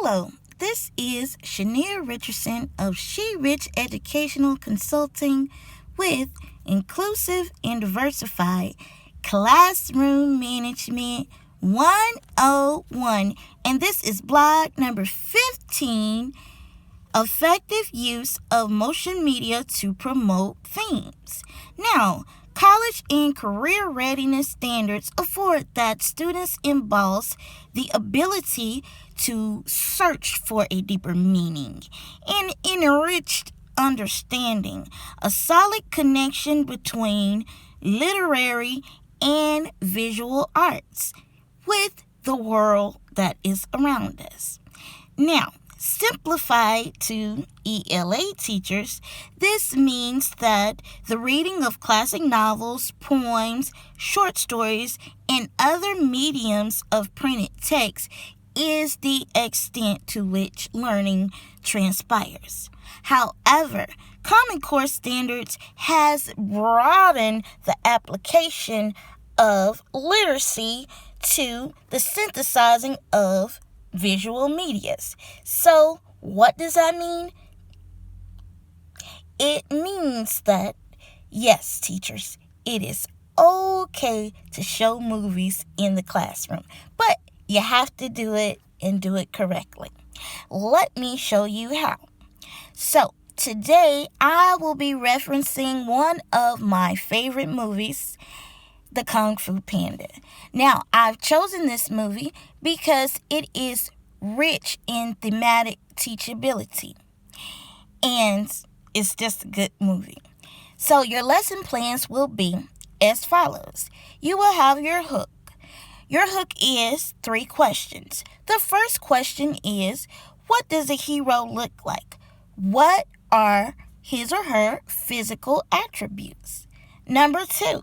Hello, this is Shania Richardson of SheRich Educational Consulting with Inclusive and Diversified Classroom Management 101. And this is blog number 15, Effective Use of Motion Media to Promote Themes. Now, college and career readiness standards afford that students emboss the ability to search for a deeper meaning, an enriched understanding, a solid connection between literary and visual arts with the world that is around us. Now, simplified to ELA teachers, this means that the reading of classic novels, poems, short stories, and other mediums of printed text is the extent to which learning transpires. However, Common Core Standards has broadened the application of literacy to the synthesizing of visual medias. So, what does that mean? It means that, yes, teachers, it is okay to show movies in the classroom, but you have to do it and do it correctly. Let me show you how. So, today I will be referencing one of my favorite movies, The Kung Fu Panda. Now, I've chosen this movie because it is rich in thematic teachability, and it's just a good movie. So your lesson plans will be as follows. You will have your hook. Your hook is 3 questions. The first question is, what does a hero look like? What are his or her physical attributes? Number 2,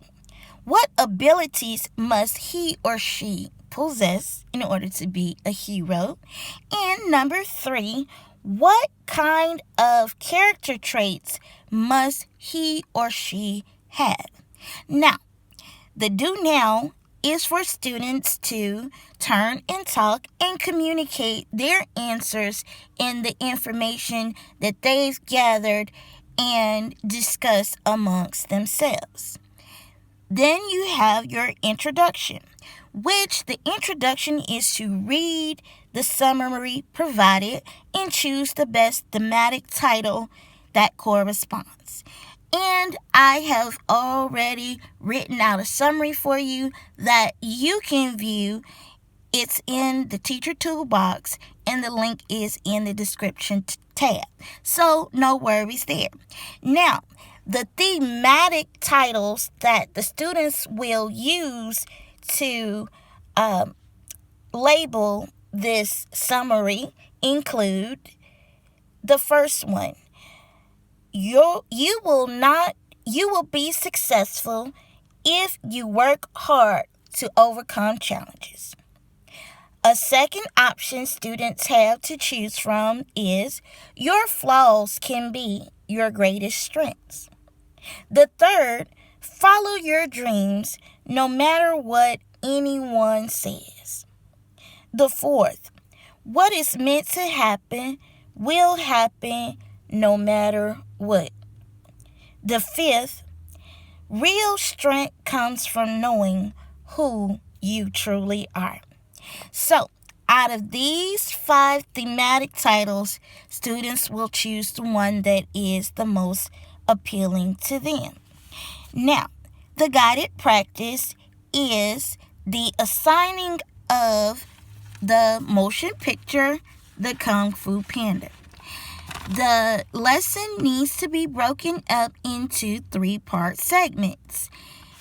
what abilities must he or she possess in order to be a hero? And number 3, what kind of character traits must he or she have? Now, the do now is for students to turn and talk and communicate their answers and the information that they've gathered and discuss amongst themselves. Then you have your introduction, which the introduction is to read the summary provided and choose the best thematic title that corresponds. And I have already written out a summary for you that you can view. It's in the teacher toolbox, and the link is in the description tab. So no worries there. Now, the thematic titles that the students will use to label this summary include the first one. You will be successful if you work hard to overcome challenges. A second option students have to choose from is your flaws can be your greatest strengths. The third, follow your dreams no matter what anyone says. The fourth, what is meant to happen will happen no matter what. The fifth, real strength comes from knowing who you truly are. So, out of these 5 thematic titles, students will choose the one that is the most appealing to them. Now, the guided practice is the assigning of the motion picture, The Kung Fu Panda. The lesson needs to be broken up into 3-part segments.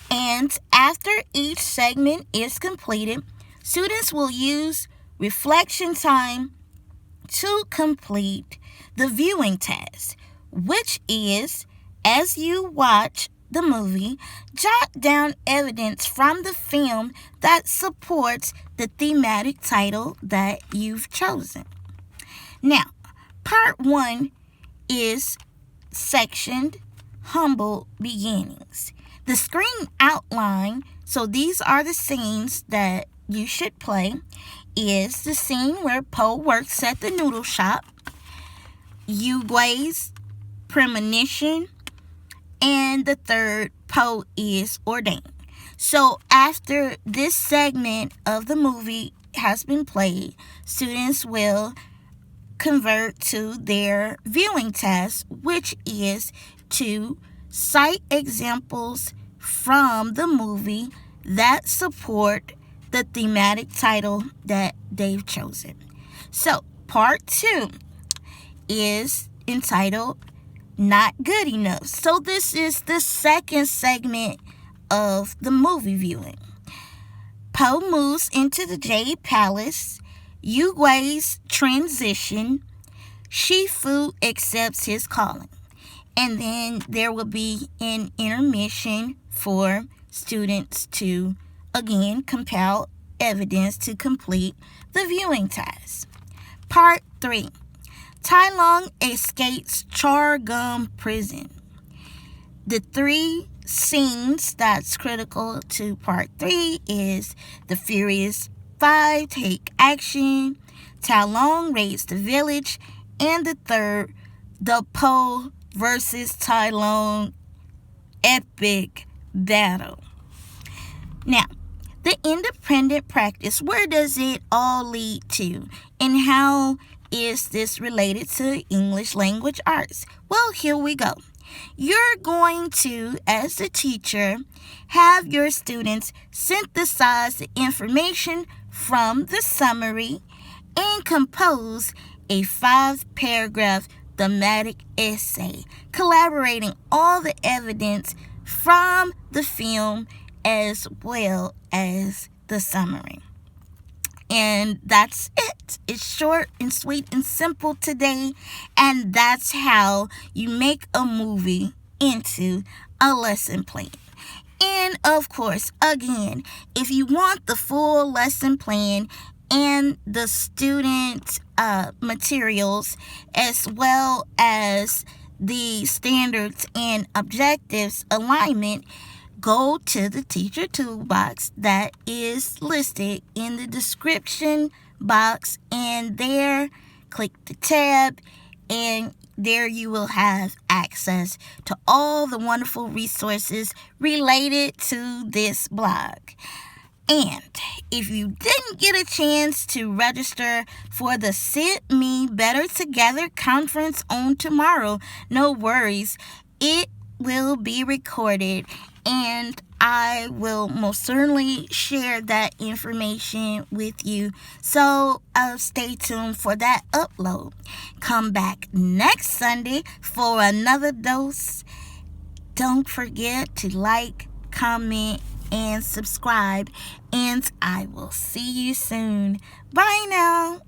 And after each segment is completed, students will use reflection time to complete the viewing task, which is, as you watch the movie, jot down evidence from the film that supports the thematic title that you've chosen. Now, part 1 is sectioned Humble Beginnings. The screen outline, so these are the scenes that you should play, is the scene where Po works at the noodle shop, Uguay's premonition, and the third, Po is ordained. So after this segment of the movie has been played, students will convert to their viewing task, which is to cite examples from the movie that support the thematic title that they've chosen. So part 2 is entitled Not Good Enough. So this is the second segment of the movie viewing. Po moves into the Jade Palace, Uguay's transition, Shifu accepts his calling. And then there will be an intermission for students to, again, compile evidence to complete the viewing task. Part 3. Tai Long escapes Char Gum prison. The 3 scenes that's critical to part 3 is the Furious 5 take action, Tai Long raids the village, and the third, the Po versus Tai Long epic battle. Now, the independent practice, where does it all lead to? And how is this related to English language arts? Well, here we go. You're going to, as a teacher, have your students synthesize the information from the summary and compose a 5-paragraph thematic essay, collaborating all the evidence from the film as well as the summary. And that's it. It's short and sweet and simple today. And that's how you make a movie into a lesson plan. And of course, again, if you want the full lesson plan and the student materials, as well as the standards and objectives alignment, go to the teacher toolbox that is listed in the description box, and there click the tab, and there you will have access to all the wonderful resources related to this blog. And if you didn't get a chance to register for the Sit Me Better Together conference on tomorrow, no worries. It will be recorded, and I will most certainly share that information with you. So stay tuned for that upload. Come back next Sunday for another dose. Don't forget to like, comment, and subscribe. And I will see you soon. Bye now.